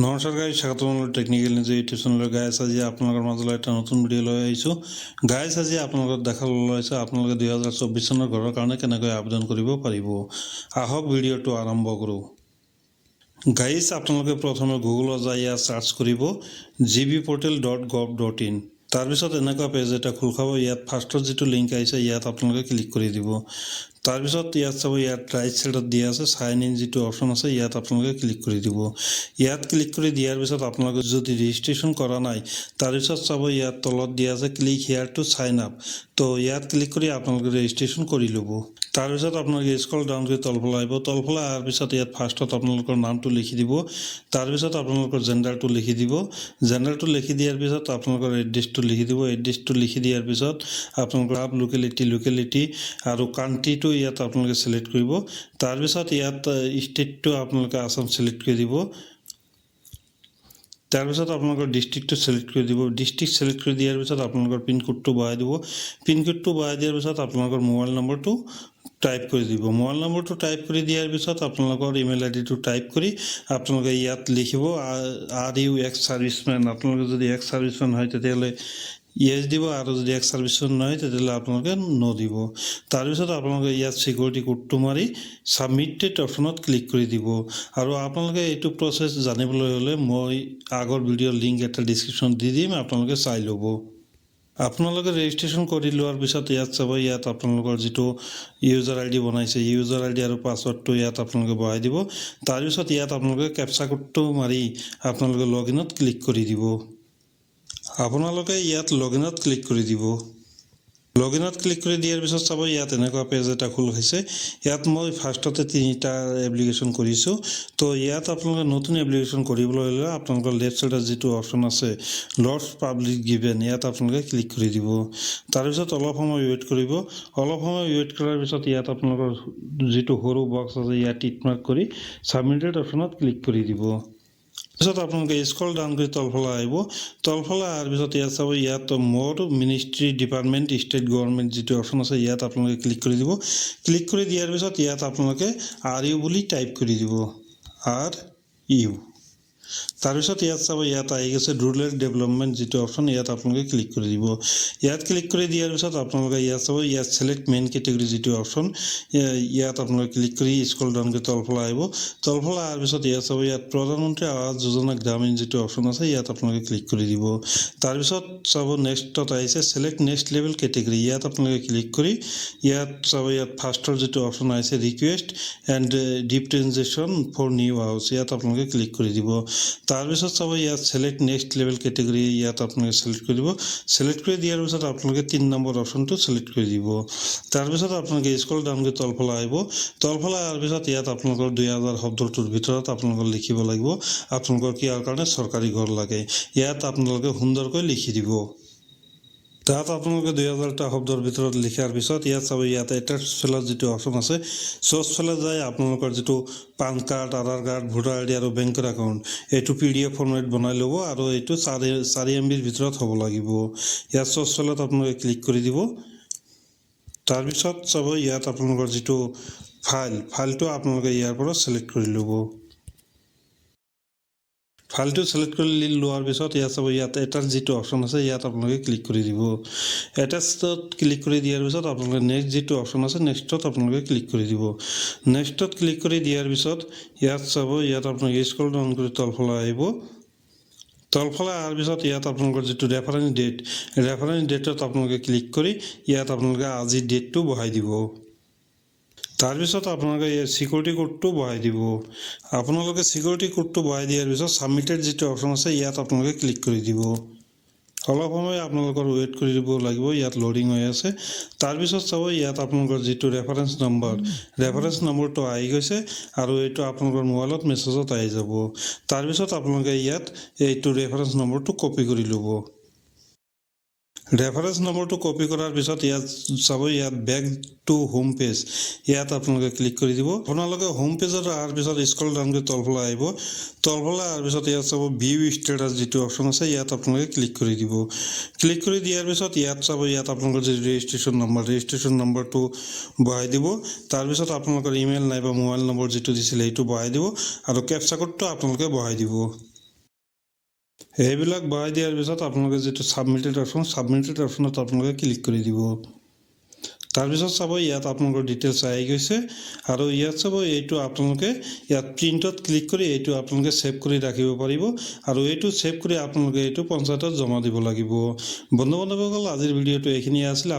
নমস্কাৰ গাইজ, স্বাগতম technical news YouTube চেনেলৰ গাইজ। আজি আপোনালোকৰ মাজলৈ এটা নতুন ভিডিঅ' লৈ আহিছোঁ। গাইজ, আজি আপোনালোকক দেখাবলৈ লৈছোঁ আপোনালোকে 2024 চনৰ ঘৰৰ কাৰণে কেনেকৈ আবেদন কৰিব পাৰিব। আহক ভিডিঅ'টো আৰম্ভ কৰোঁ। গাইজ, আপোনালোকে প্ৰথমে গুগলত যাই ইয়াত চাৰ্চ কৰিব gbportal.gov.in। তাৰপিছত এনেকুৱা পেজ এটা খোল খাব। ইয়াত ফাৰ্ষ্টত যিটো লিংক আহিছে ইয়াত আপোনালোকে ক্লিক কৰি দিব। তাৰপিছত ইয়াত চাব, ইয়াত ৰাইট ছাইডত দিয়া আছে সাইন ইন যিটো অপশ্যন আছে ইয়াত আপোনালোকে ক্লিক কৰি দিব। ইয়াত ক্লিক কৰি দিয়াৰ পিছত আপোনালোকে যদি ৰেজিষ্ট্ৰেশ্যন কৰা নাই তাৰপিছত চাব ইয়াত তলত দিয়া আছে ক্লিক হিয়াৰ টু সাইন আপ। তো ইয়াত ক্লিক কৰি আপোনালোকে ৰেজিষ্ট্ৰেশ্যন কৰি ল'ব। তাৰপিছত আপোনালোকে স্ক্ৰল ডাউন কৰি তলফালে আহিব। তলফালে অহাৰ পিছত ইয়াত ফাৰ্ষ্টত আপোনালোকৰ নামটো লিখি দিব। তাৰপিছত আপোনালোকৰ জেণ্ডাৰটো লিখি দিব। জেণ্ডাৰটো লিখি দিয়াৰ পিছত আপোনালোকৰ এড্ৰেছটো লিখি দিব। এড্ৰেছটো লিখি দিয়াৰ পিছত আপোনালোকৰ লোকেলিটি আৰু কাণ্ট্ৰিটো ইয়াত আপোনালোকে ছিলেক্ট কৰিব। তাৰপিছত ইয়াত ষ্টেটটো আপোনালোকে আসাম ছিলেক্ট কৰি দিব। তাৰপিছত আপোনালোকৰ ডিষ্ট্ৰিক্টটো ছিলেক্ট কৰি দিব। ডিষ্ট্ৰিক্ট ছিলেক্ট কৰি দিয়াৰ পিছত আপোনালোকৰ পিনক'ডটো বহাই দিব। পিনক'ডটো বহাই দিয়াৰ পিছত আপোনালোকৰ মোবাইল নম্বৰটো টাইপ কৰি দিব। মোবাইল নম্বৰটো টাইপ কৰি দিয়াৰ পিছত আপোনালোকৰ ইমেইল আইডিটো টাইপ কৰি আপোনালোকে ইয়াত লিখিব আৰ ইউ এক্স ছাৰ্ভিচমেন। আপোনালোকে যদি এক্স ছাৰ্ভিচমেন হয় তেতিয়াহ'লে ইয়েছ দিব, আৰু যদি এক্স ছাৰ্ভিচমেন নহয় তেতিয়াহ'লে আপোনালোকে ন' দিব। তাৰপিছত আপোনালোকে ইয়াত ছিকিউৰিটি কোডটো মাৰি ছাবমিটেড অপশ্যনত ক্লিক কৰি দিব। আৰু আপোনালোকে এইটো প্ৰচেছ জানিবলৈ হ'লে মই আগৰ ভিডিঅ'ৰ লিংক এটা ডিছক্ৰিপশ্যনত দি দিম, আপোনালোকে চাই ল'ব। আপোনালোকে ৰেজিষ্ট্ৰেশ্যন কৰি লোৱাৰ পিছত ইয়াত চাব, ইয়াত আপোনালোকৰ যিটো ইউজাৰ আই ডি বনাইছে ইউজাৰ আই ডি আৰু পাছৱৰ্ডটো ইয়াত আপোনালোকে বহাই দিব। তাৰপিছত ইয়াত আপোনালোকে কেপচা কোডটো মাৰি আপোনালোকে লগ ইনত ক্লিক কৰি দিব। আপোনালোকে ইয়াত লগ ইনত ক্লিক কৰি দিব। লগ ইনত ক্লিক কৰি দিয়াৰ পিছত চাব, ইয়াত এনেকুৱা পেজ এটা খোল খাইছে। ইয়াত মই ফাৰ্ষ্টতে 3টা এপ্লিকেশ্যন কৰিছোঁ। তো ইয়াত আপোনালোকে নতুন এপ্লিকেশ্যন কৰিবলৈ হ'লে আপোনালোকৰ লেফ্ট ছাইডত যিটো অপশ্যন আছে লৰ্ডছ পাব্লিক গিভেন, ইয়াত আপোনালোকে ক্লিক কৰি দিব। তাৰপিছত অলপ সময় ৱেইট কৰিব। অলপ সময় ৱেইট কৰাৰ পিছত ইয়াত আপোনালোকৰ যিটো সৰু বক্স আছে ইয়াত টিক মাৰ্ক কৰি ছাবমিটেড অপশ্যনত ক্লিক কৰি দিব। তাৰপিছত আপোনালোকে স্ক্ৰল ডাউন কৰি তলফালে আহিব। তলফালে অহাৰ পিছত ইয়াত চাব, ইয়াত মোৰ মিনিষ্ট্ৰী ডিপাৰ্টমেণ্ট ষ্টেট গভৰ্ণমেণ্ট যিটো অপশ্যন আছে ইয়াত আপোনালোকে ক্লিক কৰি দিব। ক্লিক কৰি দিয়াৰ পিছত ইয়াত আপোনালোকে আৰ ইউ বুলি টাইপ কৰি দিব, আৰ ইউ। তাৰপিছত ইয়াত চাব, ইয়াত আহি গৈছে ৰুৰেল ডেভেলপমেণ্ট যিটো অপশ্যন ইয়াত আপোনালোকে ক্লিক কৰি দিব। ইয়াত ক্লিক কৰি দিয়াৰ পিছত আপোনালোকে ইয়াত চাব, ইয়াত ছিলেক্ট মেইন কেটেগৰী যিটো অপশ্যন ইয়াত আপোনালোকে ক্লিক কৰি স্ক্ৰল ডাউন কৰি তলফালে আহিব। তলফালে অহাৰ পিছত ইয়াত চাব, ইয়াত প্ৰধানমন্ত্ৰী আৱাস যোজনা গ্ৰামীণ যিটো অপশ্যন আছে ইয়াত আপোনালোকে ক্লিক কৰি দিব। তাৰপিছত চাব নেক্সটত আহিছে ছিলেক্ট নেক্সট লেভেল কেটেগৰী, ইয়াত আপোনালোকে ক্লিক কৰি ইয়াত চাব, ইয়াত ফাৰ্ষ্টৰ যিটো অপশ্যন আহিছে ৰিকুৱেষ্ট এণ্ড ডিপটেনজেশ্যন ফৰ নিউ হাউচ, ইয়াত আপোনালোকে ক্লিক কৰি দিব। তাৰপিছত চাব, ইয়াত ছিলেক্ট নেক্সট লেভেল কেটেগৰী ইয়াত আপোনালোকে ছিলেক্ট কৰি দিব। ছিলেক্ট কৰি দিয়াৰ পিছত আপোনালোকে 3 নম্বৰ অপশ্যনটো ছিলেক্ট কৰি দিব। তাৰপিছত আপোনালোকে স্ক্ৰল ডাউন কৰি তলফালে আহিব। তলফালে অহাৰ পিছত ইয়াত আপোনালোকৰ 2000 শব্দটোৰ ভিতৰত আপোনালোকে লিখিব লাগিব আপোনালোকৰ কিহৰ কাৰণে চৰকাৰী ঘৰ লাগে। ইয়াত আপোনালোকে সুন্দৰকৈ লিখি দিব। তাত আপোনালোকে 2000টা শব্দৰ ভিতৰত লিখাৰ পিছত ইয়াত চাব, ইয়াত এটাচ ফেলত যিটো অপশ্যন আছে চ'ৰ্চ ফেলত যায় আপোনালোকৰ যিটো পান কাৰ্ড, আধাৰ কাৰ্ড, ভোটাৰ আই ডি আৰু বেংকৰ একাউণ্ট এইটো PDF ফৰ্মেট বনাই ল'ব, আৰু এইটো 4 MBৰ ভিতৰত হ'ব লাগিব। ইয়াত চ'ৰ্চ ফেলত আপোনালোকে ক্লিক কৰি দিব। তাৰপিছত চাব, ইয়াত আপোনালোকৰ যিটো ফাইলটো আপোনালোকে ইয়াৰ পৰা ছিলেক্ট কৰি ল'ব। ফাইলটো ছিলেক্ট কৰি লোৱাৰ পিছত ইয়াত চাব, ইয়াত এটাচ যিটো অপশ্যন আছে ইয়াত আপোনালোকে ক্লিক কৰি দিব। এটাচত ক্লিক কৰি দিয়াৰ পিছত আপোনালোকে নেক্সট যিটো অপশ্যন আছে নেক্সটত আপোনালোকে ক্লিক কৰি দিব। নেক্সটত ক্লিক কৰি দিয়াৰ পিছত ইয়াত চাব, ইয়াত আপোনালোকে স্ক্ৰল ডাউন কৰি তলফালে আহিব। তলফালে অহাৰ পিছত ইয়াত আপোনালোকৰ যিটো ৰেফাৰেঞ্চ ডেটত আপোনালোকে ক্লিক কৰি ইয়াত আপোনালোকে আজিৰ ডেটটো বহাই দিব। তাৰপিছত আপোনালোকে ইয়াত ছিকিউৰিটি কোডটো বহাই দিব। আপোনালোকে ছিকিউৰিটি কোডটো বহাই দিয়াৰ পিছত ছাবমিটেড যিটো অপশ্যন আছে ইয়াত আপোনালোকে ক্লিক কৰি দিব। অলপ সময় আপোনালোকৰ ৱেইট কৰি দিব লাগিব, ইয়াত লোডিং হৈ আছে। তাৰপিছত চাব, ইয়াত আপোনালোকৰ যিটো ৰেফাৰেঞ্চ নম্বৰটো আহি গৈছে, আৰু এইটো আপোনালোকৰ মোবাইলত মেছেজত আহি যাব। তাৰপিছত আপোনালোকে ইয়াত এইটো ৰেফাৰেঞ্চ নম্বৰটো কপি কৰি ল'ব। ৰেফাৰেঞ্চ নম্বৰটো কপি কৰাৰ পিছত ইয়াত চাব, ইয়াত বেক টু হোম পেজ ইয়াত আপোনালোকে ক্লিক কৰি দিব। আপোনালোকে হোম পেজত অহাৰ পিছত স্ক্ৰল ডাউন কৰি তলফালে আহিব। তলফালে অহাৰ পিছত ইয়াত চাব, ভিউ ষ্টেটাছ যিটো অপশ্যন আছে ইয়াত আপোনালোকে ক্লিক কৰি দিব। ক্লিক কৰি দিয়াৰ পিছত ইয়াত চাব, ইয়াত আপোনালোকৰ যি ৰেজিষ্ট্ৰেশ্যন নম্বৰটো বহাই দিব। তাৰপিছত আপোনালোকৰ ইমেইল নাইবা মোবাইল নম্বৰ যিটো দিছিলে সেইটো বহাই দিব, আৰু কেপচা কোডটো আপোনালোকে বহাই দিব। এইবিলাক বহাই দিয়াৰ পিছত আপোনালোকে যেটো সাবমিটেড অপশনত আপোনালোকে ক্লিক কৰি দিব তাৰপিছত চাব ইয়াত আপোনালোকৰ ডিটেইলছ আহি গৈছে আৰু ইয়াত চাব এইটো আপোনালোকে ইয়াত প্ৰিন্টত ক্লিক কৰি এইটো আপোনালোকে সেভ কৰি ৰাখিব পাৰিব আৰু এইটো সেভ কৰি আপোনালোকে এইটো পঞ্চায়তত জমা দিব লাগিব বন্ধু বান্ধৱীসকল আজিৰ ভিডিঅ'টো এইখিনি আছিল